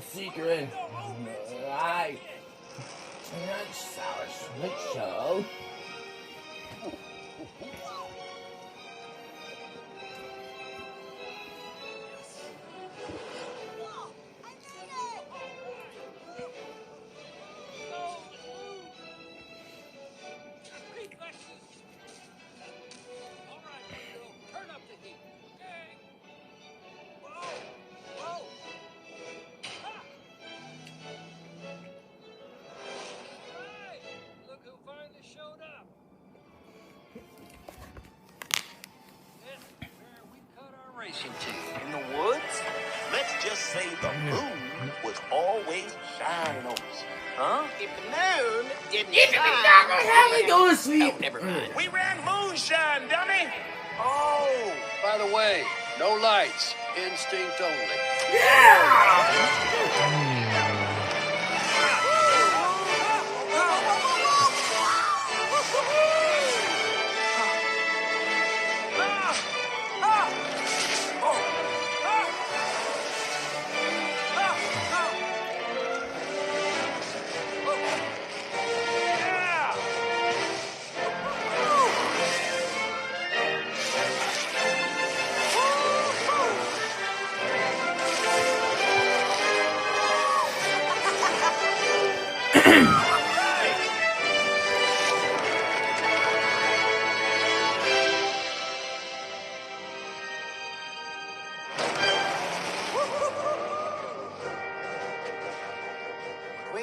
secret life. Tonight's our Slideshow. In the woods? Let's just say the moon was always shining on us. Huh? If the moon didn't How go to sleep? Oh, never mind. We ran moonshine, dummy! Oh, by the way, no lights. Instinct only.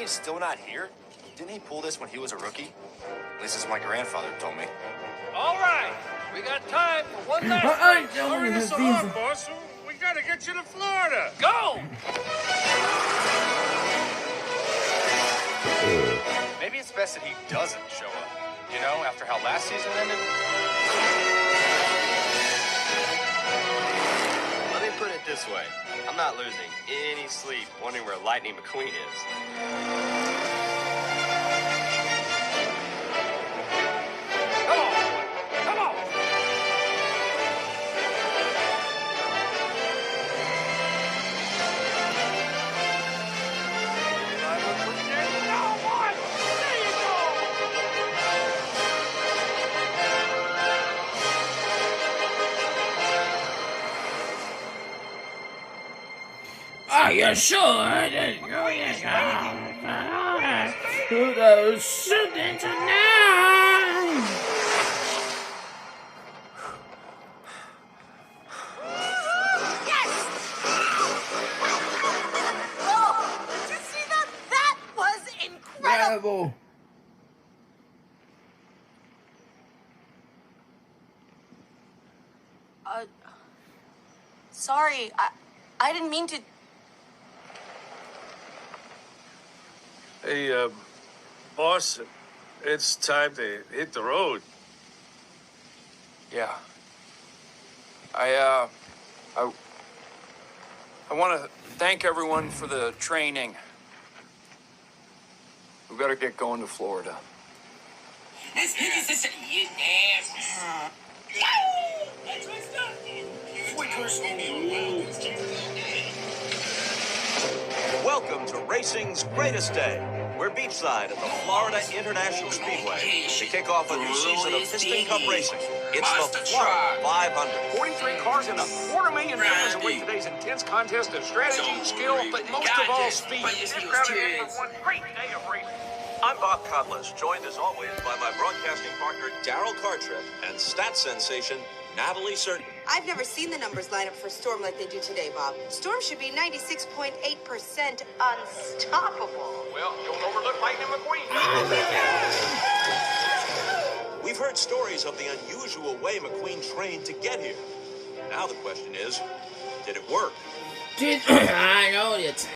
McQueen's still not here? Didn't he pull this when he was a rookie? At least that's what my grandfather told me. All right, we got time for one last race. Hurry this along, boss. We gotta get you to Florida. Go! Maybe it's best that he doesn't show up. You know, after how last season ended? Let me put it this way. I'm not losing any sleep wondering where Lightning McQueen is. Come on! Are you sure? To the shooting tonight. Oh, did you see that? That was incredible. Sorry, I didn't mean to. Hey, boss, it's time to hit the road. Yeah. I want to thank everyone for the training. We better get going to Florida. Welcome to racing's greatest day. We're beachside at the Florida International Speedway to kick off a new season of Piston Cup racing. It's the Florida 500. 43 cars and $250,000 await today's intense contest of strategy, skill, but most of all speed. This crowd is in for one great day of racing. I'm Bob Cutlass, joined as always by my broadcasting partner Daryl Cartrip and stat sensation Natalie Certain. I've never seen the numbers line up for Storm like they do today, Bob. Storm should be 96.8% unstoppable. Well, don't overlook Lightning McQueen. We've heard stories of the unusual way McQueen trained to get here. Now the question is, did it work? I know it.